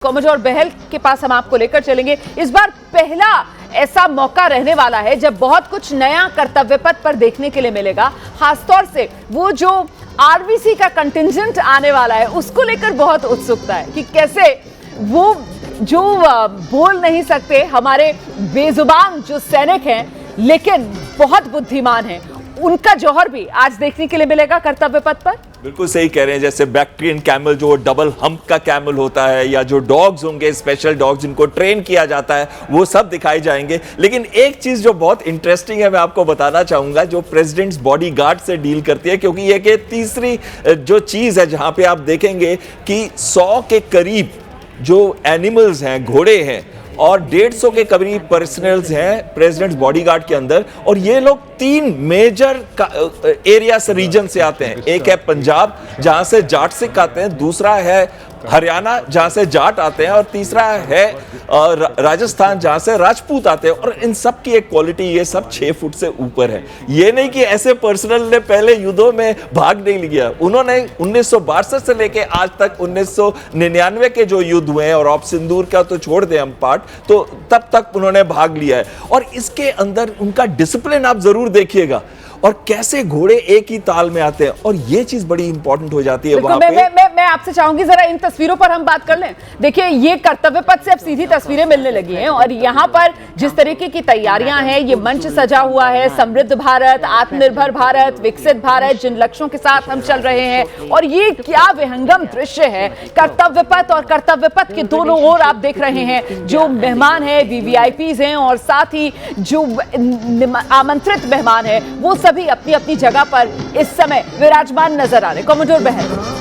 Commodore बहल के पास हम आपको लेकर चलेंगे। इस बार पहला ऐसा मौका रहने वाला है जब बहुत कुछ नया कर्तव्य पथ पर देखने के लिए मिलेगा। खासतौर से वो जो आरबीसी का कंटिंजेंट आने वाला है उसको लेकर बहुत उत्सुकता है कि कैसे वो जो बोल नहीं सकते हमारे बेजुबान जो सैनिक हैं लेकिन बहुत बुद्धिमान हैं, उनका जौहर भी आज देखने के लिए मिलेगा कर्तव्य पथ पर। बिल्कुल सही कह रहे हैं। जैसे बैक्ट्रियन कैमल जो डबल हम्प का कैमल होता है, या जो डॉग्स होंगे स्पेशल डॉग्स जिनको ट्रेन किया जाता है, वो सब दिखाई जाएंगे। लेकिन एक चीज जो बहुत इंटरेस्टिंग है मैं आपको बताना चाहूंगा, जो प्रेसिडेंट्स बॉडीगार्ड से डील करती है, क्योंकि ये कि तीसरी जो चीज है जहां पे आप देखेंगे कि 100 के करीब जो एनिमल्स हैं, घोड़े हैं, और 150 के करीब पर्सनल्स हैं प्रेसिडेंट्स बॉडीगार्ड के अंदर। और ये लोग 3 मेजर एरिया से, रीजन से आते हैं। एक है पंजाब जहां से जाट सिख आते हैं, दूसरा है हरियाणा जहां से जाट आते हैं, और तीसरा है राजस्थान जहां से राजपूत आते हैं। और इन सब की एक क्वालिटी, ये सब 6 फुट से ऊपर है। ये नहीं कि ऐसे पर्सनल ने पहले युद्धों में भाग नहीं लिया, उन्होंने 1962 से लेके आज तक 1999 के जो युद्ध हुए हैं, और ऑप सिंदूर का तो छोड़ दें हम पार्ट, तो तब तक उन्होंने भाग लिया है। और इसके अंदर उनका डिसिप्लिन आप जरूर देखिएगा, और कैसे घोड़े एक ही ताल में आते हैं, और ये चीज बड़ी इंपॉर्टेंट हो जाती है वहां पे। मैं आपसे चाहूंगी जरा इन तस्वीरों पर हम बात कर लें। देखिए, ये कर्तव्य पथ से अब सीधी तस्वीरें मिलने लगी हैं, और यहाँ पर जिस तरीके की तैयारियां हैं, ये मंच सजा हुआ है, समृद्ध भारत, आत्मनिर्भर भारत, विकसित भारत, जिन लक्ष्यों के साथ हम चल रहे हैं। और ये क्या विहंगम दृश्य है, कर्तव्य पथ और कर्तव्य पथ के दोनों ओर आप देख रहे हैं जो मेहमान है, वीवीआईपीज हैं, और साथ ही जो आमंत्रित मेहमान है, वो सभी अपनी अपनी जगह पर इस समय विराजमान नजर आ रहे। कॉमोडोर बहल,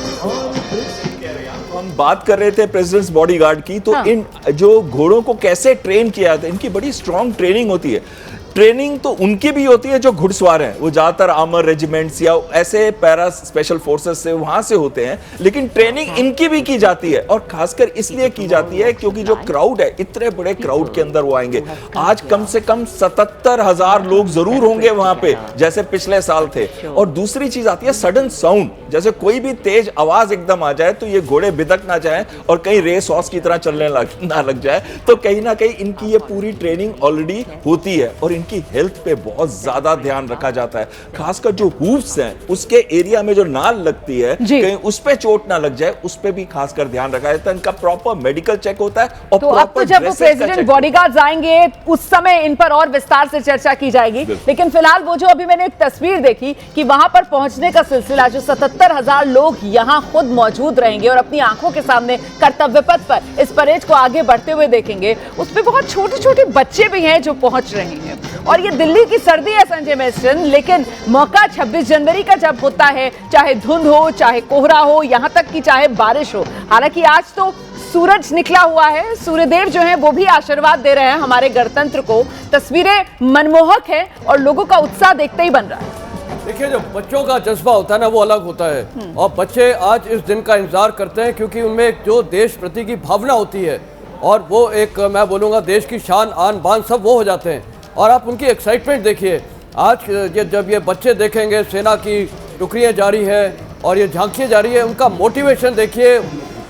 हम बात कर रहे थे प्रेसिडेंट्स बॉडीगार्ड की, तो इन जो घोड़ों को कैसे ट्रेन किया जाता है, इनकी बड़ी स्ट्रांग ट्रेनिंग होती है। ट्रेनिंग तो उनकी भी होती है जो घुड़सवार हैं, वो ज्यादातर आर्मर रेजिमेंट्स या ऐसे पैरा स्पेशल फोर्सेस से वहां से होते हैं, लेकिन ट्रेनिंग इनकी भी की जाती है। और खासकर इसलिए की जाती है क्योंकि जो क्राउड है, इतने बड़े क्राउड के अंदर वो आएंगे। आज कम से कम 77,000 लोग जरूर होंगे वहां पे, जैसे पिछले साल थे। और दूसरी चीज आती है सडन साउंड, जैसे कोई भी तेज आवाज एकदम आ जाए तो ये घोड़े बिदक ना जाए और कहीं रेस हॉर्स की तरह चलने ना लग जाए। तो कहीं ना कहीं इनकी ये पूरी ट्रेनिंग ऑलरेडी होती है, और की हेल्थ पे बहुत ज्यादा ध्यान रखा जाता है। खासकर जो हूफ्स हैं, उसके एरिया में जो नाल लगती है, कहीं उस पे चोट ना लग जाए, उस पे भी खासकर ध्यान रखा जाता है। इनका प्रॉपर मेडिकल चेक होता है। और तो अब तो जब वो प्रेसिडेंट बॉडीगार्ड्स आएंगे उस समय इन पर और विस्तार से चर्चा की जाएगी। लेकिन फिलहाल वो जो अभी मैंने एक तस्वीर देखी कि वहां पर पहुंचने का सिलसिला, जो 77,000 लोग यहां खुद मौजूद रहेंगे और अपनी आंखों के सामने कर्तव्य पथ पर इस परेड को आगे बढ़ते हुए देखेंगे, उसमें बहुत छोटे छोटे बच्चे भी हैं जो पहुंच रहे हैं। और ये दिल्ली की सर्दी है संजय मिश्र, लेकिन मौका 26 जनवरी का जब होता है, चाहे धुंध हो, चाहे कोहरा हो, यहां तक कि चाहे बारिश हो। हालांकि आज तो सूरज निकला हुआ है, सूर्यदेव जो हैं वो भी आशीर्वाद दे रहे हैं हमारे गणतंत्र को। तस्वीरें मनमोहक हैं और लोगों का उत्साह देखते ही बन रहा है। देखिए, जो बच्चों का जज्बा होता है ना, वो अलग होता है। और बच्चे आज इस दिन का इंतजार करते हैं क्योंकि उनमें एक जो देश प्रति की भावना होती है, और वो एक, मैं बोलूँगा, देश की शान आन बान सब वो हो जाते हैं। और आप उनकी एक्साइटमेंट देखिए। आज जब ये बच्चे देखेंगे सेना की टुकड़ियाँ जारी है और ये झांकियाँ जारी है, उनका मोटिवेशन देखिए।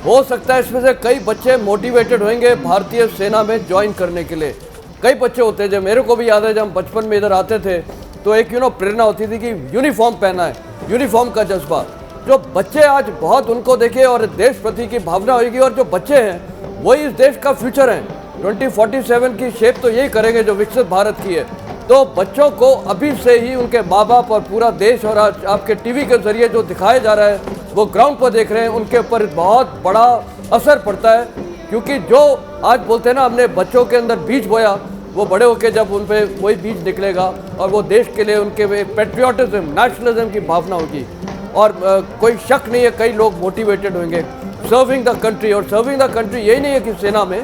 हो सकता है इसमें से कई बच्चे मोटिवेटेड होंगे भारतीय सेना में ज्वाइन करने के लिए। कई बच्चे होते हैं, जब मेरे को भी याद है, जब हम बचपन में इधर आते थे तो एक प्रेरणा होती थी कि यूनिफॉर्म पहना है, यूनिफॉर्म का जज्बा। जो बच्चे आज बहुत उनको देखिए, और देश प्रति की भावना होगी। और जो बच्चे हैं वही इस देश का फ्यूचर हैं। 2047 की शेप तो यही करेंगे जो विकसित भारत की है। तो बच्चों को अभी से ही उनके माँ बाप और पूरा देश, और आज आपके टीवी के जरिए जो दिखाया जा रहा है, वो ग्राउंड पर देख रहे हैं, उनके ऊपर बहुत बड़ा असर पड़ता है। क्योंकि जो आज बोलते हैं ना, हमने बच्चों के अंदर बीज बोया, वो बड़े होकर जब उन पर वही बीज निकलेगा, और वो देश के लिए उनके पेट्रियोटिज्म, नेशनलिज्म की भावना होगी। और कोई शक नहीं है, कई लोग मोटिवेटेड होंगे सर्विंग द कंट्री। और सर्विंग द कंट्री यही नहीं है कि सेना में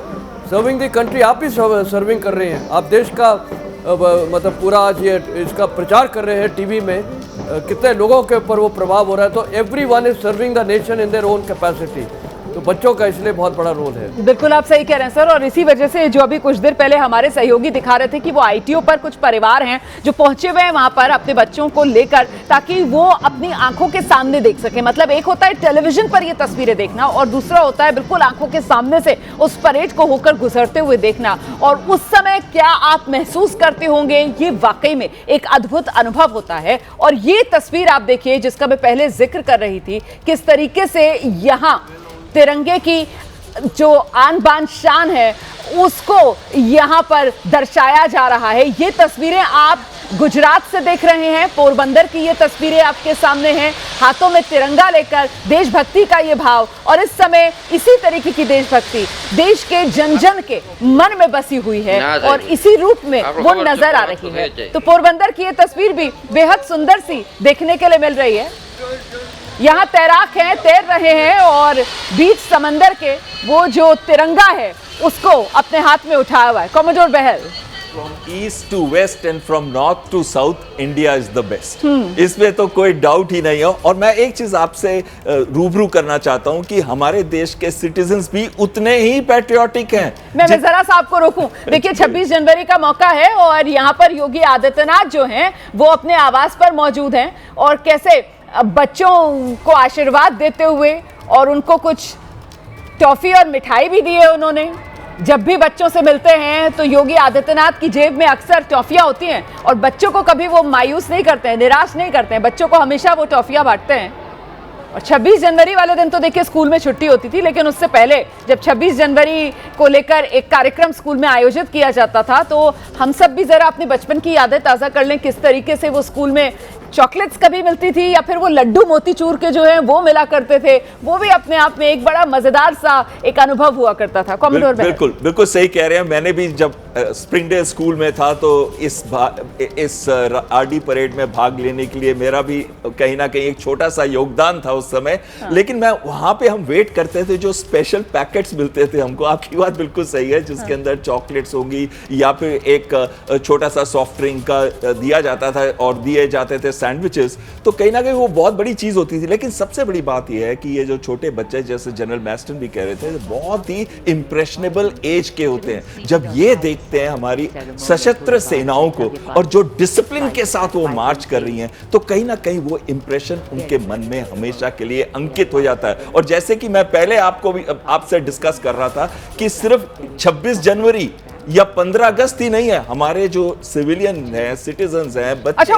सर्विंग द कंट्री आप भी सर्विंग कर रहे हैं। आप देश का मतलब पूरा आज ये इसका प्रचार कर रहे हैं टीवी में, कितने लोगों के ऊपर वो प्रभाव हो रहा है। तो everyone is serving the nation in their own capacity. तो बच्चों का इसलिए बहुत बड़ा रोल है। बिल्कुल आप सही कह रहे हैं सर, और इसी वजह से जो अभी कुछ देर पहले हमारे सहयोगी दिखा रहे थे कि वो आईटीओ पर कुछ परिवार हैं जो पहुंचे हुए हैं वहां पर अपने बच्चों को लेकर, ताकि वो अपनी आंखों के सामने देख सके। मतलब एक होता है टेलीविजन पर ये तस्वीरें देखना और दूसरा होता है बिल्कुल आंखों के सामने से उस परेड को होकर गुजरते हुए देखना। और उस समय क्या आप महसूस करते होंगे, ये वाकई में एक अद्भुत अनुभव होता है। और ये तस्वीर आप देखिए जिसका मैं पहले जिक्र कर रही थी, किस तरीके से यहाँ तिरंगे की जो आन बान शान है उसको यहां पर दर्शाया जा रहा है। ये तस्वीरें आप गुजरात से देख रहे हैं, पोरबंदर की ये तस्वीरें आपके सामने हैं, हाथों में तिरंगा लेकर देशभक्ति का ये भाव। और इस समय इसी तरीके की देशभक्ति देश के जन जन के मन में बसी हुई है और इसी रूप में वो नजर आ रही है। तो पोरबंदर की ये तस्वीर भी बेहद सुंदर सी देखने के लिए मिल रही है। यहाँ तैराक हैं, तैर रहे हैं और बीच समंदर के वो जो तिरंगा है उसको अपने हाथ में उठाया हुआ है। Commodore Bahl, From east to west and from north to south, India is the best. इसमें तो कोई डाउट ही नहीं है। और मैं एक चीज आपसे रूबरू करना चाहता हूं कि हमारे देश के सिटीजन्स भी उतने ही पैट्रियोटिक हैं। मैं जरा सा आपको रोकूं। देखिए 26 जनवरी का मौका है और यहाँ पर योगी आदित्यनाथ जो हैं वो अपने आवास पर मौजूद हैं और कैसे बच्चों को आशीर्वाद देते हुए और उनको कुछ टॉफी और मिठाई भी दी है उन्होंने। जब भी बच्चों से मिलते हैं तो योगी आदित्यनाथ की जेब में अक्सर टॉफियां होती हैं और बच्चों को कभी वो मायूस नहीं करते हैं, निराश नहीं करते हैं, बच्चों को हमेशा वो टॉफियां बांटते हैं। और 26 जनवरी वाले दिन तो देखिए स्कूल में छुट्टी होती थी, लेकिन उससे पहले जब 26 जनवरी को लेकर एक कार्यक्रम स्कूल में आयोजित किया जाता था तो हम सब भी जरा अपने बचपन की यादें ताज़ा कर लें, किस तरीके से वो स्कूल में चॉकलेट्स कभी मिलती थी या फिर वो लड्डू मोतीचूर के जो है वो मिला करते थे। वो भी अपने आप में एक बड़ा मजेदार सा एक अनुभव हुआ करता था। कॉमोडोर बिल्कुल बिल्कुल सही कह रहे हैं। मैंने भी जब स्प्रिंग डे स्कूल में था तो इस आरडी परेड में भाग लेने के लिए मेरा भी कहीं ना कहीं एक छोटा सा योगदान था उस समय। लेकिन मैं वहां पे हम वेट करते थे, जो स्पेशल पैकेट्स मिलते थे हमको। आपकी बात बिल्कुल सही है, जिसके अंदर चॉकलेट्स होंगी या फिर एक छोटा सा सॉफ्ट ड्रिंक का दिया जाता था और दिए जाते थे सैंडविचेस। तो कहीं ना कहीं वो बहुत बड़ी चीज होती थी। लेकिन सबसे बड़ी बात यह है कि ये जो छोटे बच्चे, जैसे जनरल मैस्टन भी कह रहे थे, बहुत ही इंप्रेशनेबल एज के होते हैं। जब ये देखते हैं हमारी सशस्त्र सेनाओं को और जो डिसिप्लिन के साथ वो मार्च कर रही हैं, तो कहीं ना कहीं वो इंप्रेशन उनके मन में हमेशा के लिए अंकित हो जाता है। और जैसे कि मैं पहले आपको भी आपसे डिस्कस कर रहा था कि सिर्फ 26 जनवरी या 15 अगस्त ही नहीं है, हमारे जो सिविलियन हैं, सिटीजन्स हैं, बच्चे। अच्छा,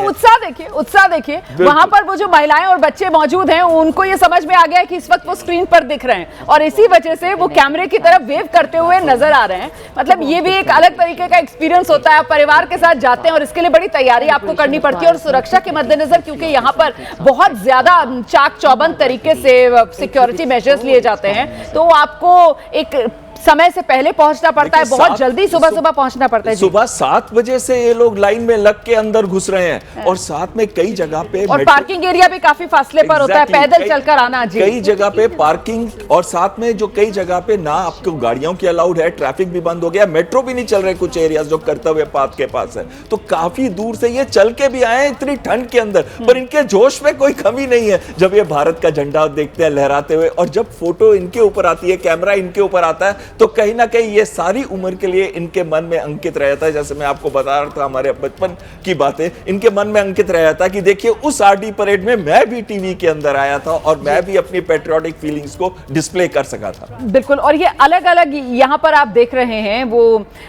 उत्साह देखिए वहां पर वो जो महिलाएं और बच्चे मौजूद हैं उनको ये समझ में आ गया है कि इस वक्त वो स्क्रीन पर दिख रहे हैं और इसी वजह से वो कैमरे की तरफ वेव करते हुए नजर आ रहे हैं। मतलब ये भी एक अलग तरीके का एक्सपीरियंस होता है। आप परिवार के साथ जाते हैं और इसके लिए बड़ी तैयारी आपको करनी पड़ती है और सुरक्षा के मद्देनजर, क्योंकि यहाँ पर बहुत ज्यादा चाक चौबंद तरीके से सिक्योरिटी मेजर्स लिए जाते हैं, तो आपको एक समय से पहले पहुंचना पड़ता है, बहुत जल्दी सुबह पहुंचना पड़ता है। सुबह 7 बजे से ये लोग लाइन में लग के अंदर घुस रहे हैं और साथ में कई जगह पे और पार्किंग एरिया भी काफी फासले पर होता है, पैदल चलकर आना। जी, कई जगह पे पार्किंग और साथ में जो कई जगह पे ना आपको गाड़ियों की अलाउड है, ट्रैफिक भी बंद हो गया, मेट्रो भी नहीं चल रहे कुछ एरियाज जो कर्तव्य पाथ के पास है। तो काफी दूर से ये चल के भी आए इतनी ठंड के अंदर, पर इनके जोश में कोई कमी नहीं है। जब ये भारत का झंडा देखते हैं लहराते हुए और जब फोटो इनके ऊपर आती है, कैमरा इनके ऊपर आता है, तो कहीं ना कहीं ये सारी उम्र के लिए इनके मन में अंकित रहता है। जैसे मैं आपको बता रहा था हमारे बचपन की बातें, इनके मन में अंकित रहता है कि देखिए उस आरडी परेड में मैं भी टीवी के अंदर आया था और मैं भी अपनी पैट्रियोटिक फीलिंग्स को डिस्प्ले कर सका था। बिल्कुल। और ये अलग अलग यहाँ पर आप देख रहे हैं वो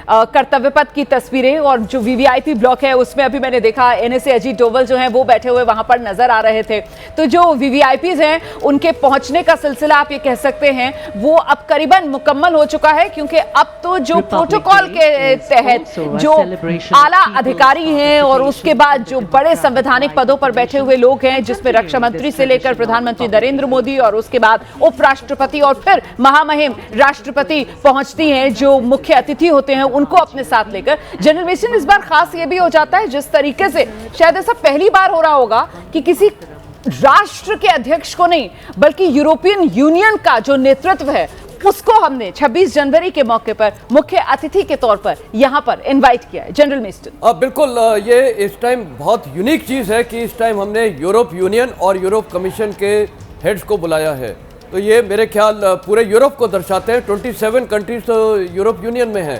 कर्तव्य पथ की तस्वीरें और जो वीवीआईपी ब्लॉक है उसमें अभी मैंने देखा एनएसए अजीत डोवल जो है वो बैठे हुए वहां पर नजर आ रहे थे। तो जो वीवीआईपीज हैं उनके पहुंचने का सिलसिला आप ये कह सकते हैं वो अब करीबन मुकम्मल हो चुका है, क्योंकि अब तो जो प्रोटोकॉल के तहत जो आला अधिकारी हैं और उसके बाद जो बड़े संवैधानिक पदों पर बैठे हुए लोग हैं, जिसमें रक्षा मंत्री से लेकर प्रधानमंत्री नरेंद्र मोदी और उसके बाद उपराष्ट्रपति और फिर महामहिम राष्ट्रपति पहुंचती हैं, जो मुख्य अतिथि होते हैं उनको अपने साथ लेकर। जनरल मिशन इस बार खास ये भी हो जाता है जिस तरीके से शायद ऐसा पहली बार हो रहा होगा कि किसी राष्ट्र के अध्यक्ष को नहीं बल्कि यूरोपियन यूनियन का जो नेतृत्व है उसको हमने 26 जनवरी के मौके पर मुख्य अतिथि के तौर पर यहां पर इनवाइट किया है। जनरल मिस्टन, बिल्कुल, ये इस टाइम बहुत यूनिक चीज़ है कि इस टाइम हमने यूरोप यूनियन और यूरोप कमीशन के हेड्स को बुलाया है। तो ये मेरे ख्याल पूरे यूरोप को दर्शाते हैं। 27 कंट्रीज तो यूरोप यूनियन में है।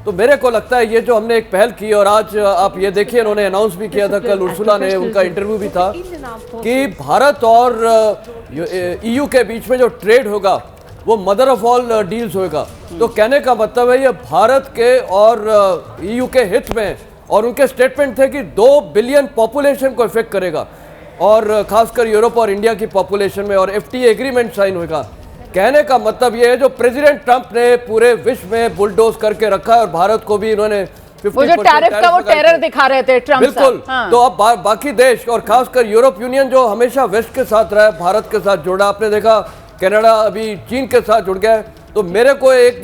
तो मेरे को लगता है ये जो हमने एक पहल की, और आज आप ये देखिए इन्होंने अनाउंस भी किया था, कल उर्सुला ने, उनका इंटरव्यू भी था कि भारत और EU के बीच में जो ट्रेड होगा वो मदर ऑफ ऑल डील्स होगा। तो कहने का मतलब है ये भारत के और EU के हित में, और उनके स्टेटमेंट थे कि 2 बिलियन पॉपुलेशन को इफेक्ट करेगा, और खासकर यूरोप और इंडिया की पॉपुलेशन में, और FTA एग्रीमेंट साइन होगा। कहने का मतलब ये है जो प्रेसिडेंट ट्रंप ने पूरे विश्व में बुलडोज करके रखा है, और भारत को भी इन्होंने वो जो टैरिफ का वो टेरर दिखा रहे थे ट्रंप बिल्कुल। हाँ। तो अब बाकी देश और खासकर यूरोप यूनियन जो हमेशा वेस्ट के साथ रहा है, भारत के साथ जुड़ा, आपने देखा कनाडा अभी चीन के साथ जुड़ गया है। तो मेरे को एक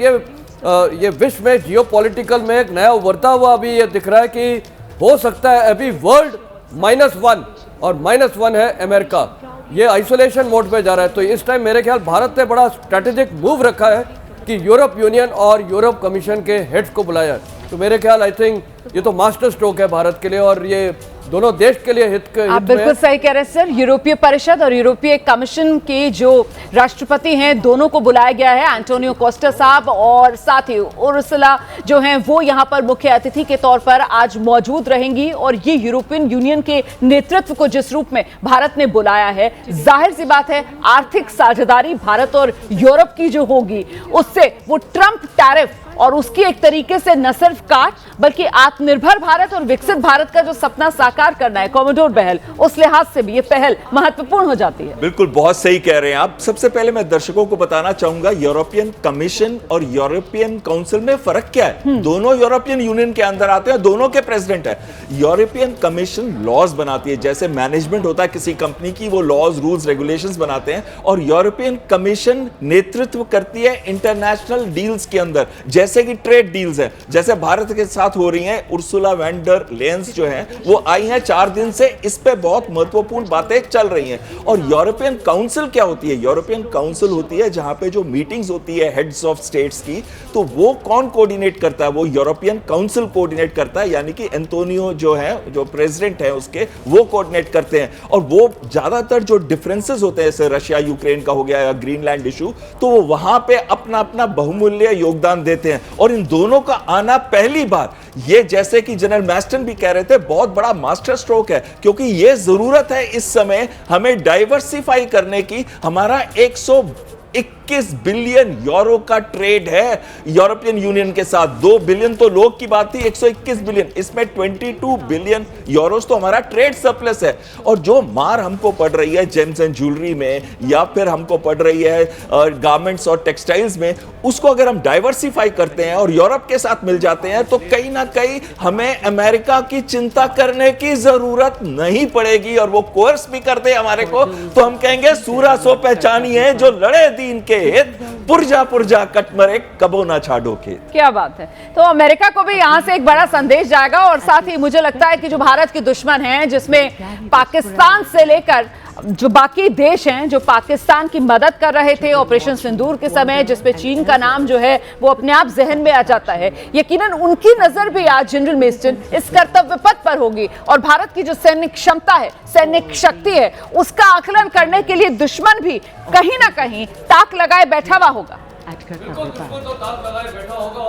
ये विश्व में जियोपॉलिटिकल में एक नया उभरता हुआ अभी ये दिख रहा है कि हो सकता है अभी वर्ल्ड -1 और -1 है अमेरिका, ये आइसोलेशन मोड पे जा रहा है। तो इस टाइम मेरे ख्याल भारत ने बड़ा स्ट्रैटेजिक मूव रखा है कि यूरोप यूनियन और यूरोप कमीशन के हेड्स को बुलाया। तो मेरे ख्याल आई थिंक ये तो मास्टर स्ट्रोक है भारत के लिए, और ये दोनों देश के लिए हित आप बिल्कुल सही कह रहे हैं सर। यूरोपीय परिषद और यूरोपीय कमीशन के जो राष्ट्रपति हैं दोनों को बुलाया गया है, एंटोनियो कोस्टा साहब और साथ ही उर्सुला जो हैं वो यहाँ पर मुख्य अतिथि के तौर पर आज मौजूद रहेंगी। और ये यूरोपियन यूनियन के नेतृत्व को जिस रूप में भारत ने बुलाया है, जाहिर सी बात है आर्थिक साझेदारी भारत और यूरोप की जो होगी उससे वो ट्रंप टैरिफ और उसकी एक तरीके से न सिर्फ काट बल्कि आत्मनिर्भर भारत और विकसित भारत का जो सपना साकार करना है कॉमोडोर बहल, उस लिहाज से भी ये पहल महत्वपूर्ण हो जाती है। बिल्कुल, बहुत सही कह रहे हैं आप। सबसे पहले मैं दर्शकों को बताना चाहूंगा यूरोपियन कमीशन और यूरोपियन काउंसिल में फर्क क्या है। दोनों यूरोपियन यूनियन के अंदर आते हैं, दोनों के प्रेसिडेंट है। यूरोपियन कमीशन लॉज बनाती है, जैसे मैनेजमेंट होता है किसी कंपनी की, वो लॉज रूल्स रेगुलेशंस बनाते हैं, और यूरोपियन कमीशन नेतृत्व करती है इंटरनेशनल डील्स के अंदर, जैसे कि ट्रेड डील्स है, जैसे भारत के साथ हो रही हैं। उर्सुला वैन डर लेयन जो हैं वो आई हैं 4 दिन से, इस पे बहुत महत्वपूर्ण बातें चल रही हैं। और यूरोपियन काउंसिल क्या होती है? यूरोपियन काउंसिल होती है जहां पे जो मीटिंग्स होती है हेड्स ऑफ स्टेट्स की, तो वो कौन कोऑर्डिनेट करता है? वो यूरोपियन काउंसिल कोऑर्डिनेट करता है, यानी कि एंटोनियो जो है, जो प्रेसिडेंट है उसके, वो कोऑर्डिनेट करते हैं। और वो ज्यादातर जो डिफरेंसेस होते हैं, जैसे रशिया यूक्रेन का हो गया या ग्रीनलैंड इशू, तो वो वहां पे अपना अपना बहुमूल्य योगदान देते हैं। और इन दोनों का आना पहली बार, ये जैसे कि जनरल मैस्टन भी कह रहे थे, बहुत बड़ा मास्टर स्ट्रोक है, क्योंकि ये जरूरत है इस समय हमें डाइवर्सिफाई करने की। हमारा 121 बिलियन यूरो का ट्रेड है यूरोपियन यूनियन के साथ। 2 बिलियन तो लोग की बात थी, 121 बिलियन, इसमें 22 बिलियन यूरोस तो हमारा ट्रेड सरप्लस है। और जो मार हमको पड़ रही है जेम्स एंड ज्वेलरी में, या फिर हमको पड़ रही है गारमेंट्स और टेक्सटाइल्स में, उसको अगर हम डाइवर्सिफाई करते हैं और यूरोप के साथ मिल जाते हैं, तो कहीं ना कहीं हमें अमेरिका की चिंता करने की जरूरत नहीं पड़ेगी। और वो कोर्स भी करते हैं हमारे को, तो हम कहेंगे सूरा सो पहचानी है जो लड़े दीन के हित, पुरजा पुरजा कटमरे कबो ना छाड़ो के। क्या बात है। तो अमेरिका को भी यहां से एक बड़ा संदेश जाएगा, और साथ ही मुझे लगता है कि जो भारत के दुश्मन हैं, जिसमें पाकिस्तान से लेकर जो बाकी देश हैं जो पाकिस्तान की मदद कर रहे थे ऑपरेशन सिंदूर के समय, जिसपे चीन का नाम जो है वो अपने आप जहन में आ जाता है, यकीनन उनकी नजर भी आज जनरल मेस्टन इस कर्तव्य पथ पर होगी। और भारत की जो सैन्य क्षमता है, सैन्य शक्ति है, उसका आकलन करने के लिए दुश्मन भी कहीं ना कहीं ताक लगाए बैठा हुआ होगा।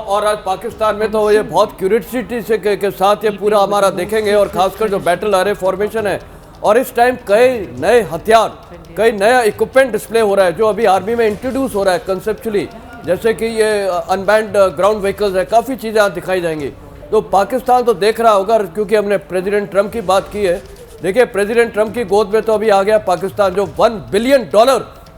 और आज पाकिस्तान में तो ये बहुत क्यूरियोसिटी से के साथ ये पूरा हमारा देखेंगे, और खासकर जो बैटल आरे फॉर्मेशन है, और इस टाइम कई नए हथियार, कई नया इक्विपमेंट डिस्प्ले हो रहा है जो अभी आर्मी में इंट्रोड्यूस हो रहा है कंसेप्चुअली, जैसे कि ये अनबैंड ग्राउंड व्हीकल्स है, काफ़ी चीज़ें आज दिखाई जाएंगी। तो पाकिस्तान तो देख रहा होगा, क्योंकि हमने प्रेसिडेंट ट्रंप की बात की है। देखिए प्रेसिडेंट ट्रंप की गोद में तो अभी आ गया पाकिस्तान, जो $1 बिलियन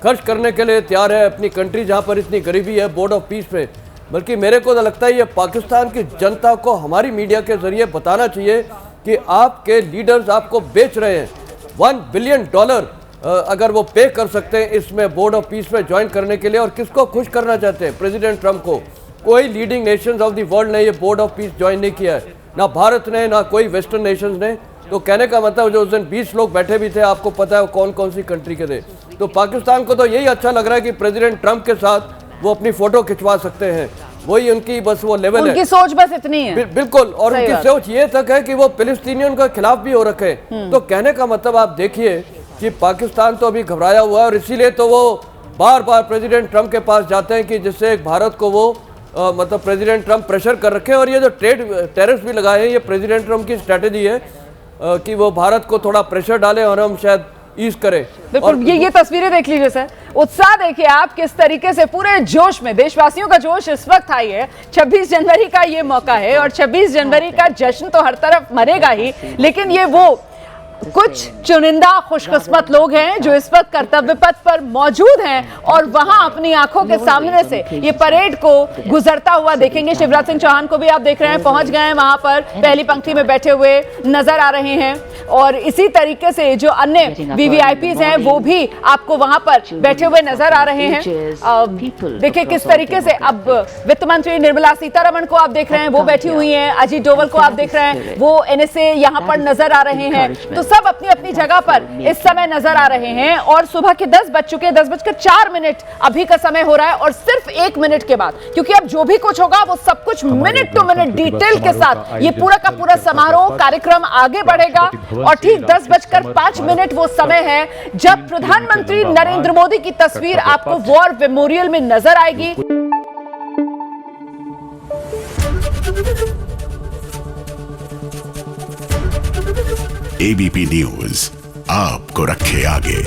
खर्च करने के लिए तैयार है अपनी कंट्री जहाँ पर इतनी गरीबी है, बोर्ड ऑफ पीस पे। बल्कि मेरे को तो लगता है ये पाकिस्तान की जनता को हमारी मीडिया के जरिए बताना चाहिए कि आपके लीडर्स आपको बेच रहे हैं। $1 बिलियन अगर वो पे कर सकते हैं इसमें बोर्ड ऑफ पीस में ज्वाइन करने के लिए, और किसको खुश करना चाहते हैं? प्रेसिडेंट ट्रंप को। कोई leading Nations of the world ने ये बोर्ड ऑफ पीस ज्वाइन नहीं किया है, ना भारत ने, ना कोई वेस्टर्न नेशंस ने। तो कहने का मतलब जो उस दिन 20 लोग बैठे भी थे, आपको पता है कौन कौन सी कंट्री के थे। तो पाकिस्तान को तो यही अच्छा लग रहा है कि प्रेसिडेंट ट्रंप के साथ वो अपनी फोटो खिंचवा सकते हैं, वही उनकी बस वो लेवल है, उनकी सोच बस इतनी है। बिल्कुल। और उनकी सोच ये तक है कि वो फिलिस्तीनियों के खिलाफ भी हो रखे। तो कहने का मतलब आप देखिए कि पाकिस्तान तो अभी घबराया हुआ है, और इसीलिए तो वो बार बार प्रेसिडेंट ट्रंप के पास जाते हैं कि जिससे भारत को वो मतलब प्रेसिडेंट ट्रंप प्रेशर कर रखे हैं। और ये जो टैरिफ्स भी लगाए हैं, ये प्रेसिडेंट ट्रंप की स्ट्रैटेजी है कि वो भारत को थोड़ा प्रेशर डालें और हम शायद ईज करें। बिल्कुल, ये तस्वीरें देख लीजिए सर, उत्साह देखिए आप किस तरीके से पूरे जोश में, देशवासियों का जोश इस वक्त हाई है। 26 जनवरी का ये मौका है और 26 जनवरी का जश्न तो हर तरफ मनेगा ही, लेकिन ये वो कुछ चुनिंदा खुशकिस्मत लोग हैं जो इस वक्त कर्तव्य पथ पर मौजूद हैं और वहां अपनी आंखों के सामने से ये परेड को गुजरता हुआ देखेंगे। शिवराज सिंह चौहान को भी आप देख रहे हैं, पहुंच गए हैं वहां पर, पहली पंक्ति में बैठे हुए नजर आ रहे हैं। और इसी तरीके से जो अन्य वीवीआईपीज हैं वो भी आपको वहां पर बैठे हुए नजर आ रहे हैं। देखिए किस तरीके से अब वित्त मंत्री निर्मला सीतारमण को आप देख रहे हैं, वो बैठी हुई हैं। अजीत डोवल को आप देख रहे हैं, वो एनएसए यहां पर नजर आ रहे हैं। तो सब अपनी अपनी जगह पर इस समय नजर आ रहे हैं। और सुबह के 10 बज चुके, 10:04 अभी का समय हो रहा है। और सिर्फ 1 मिनट के बाद, क्योंकि अब जो भी कुछ होगा वो सब कुछ मिनट टू मिनट डिटेल के साथ ये पूरा का पूरा समारोह कार्यक्रम आगे बढ़ेगा। और ठीक 10:05 वो समय है जब प्रधानमंत्री नरेंद्र मोदी की तस्वीर आपको वॉर मेमोरियल में नजर आएगी। एबीपी न्यूज आपको रखे आगे।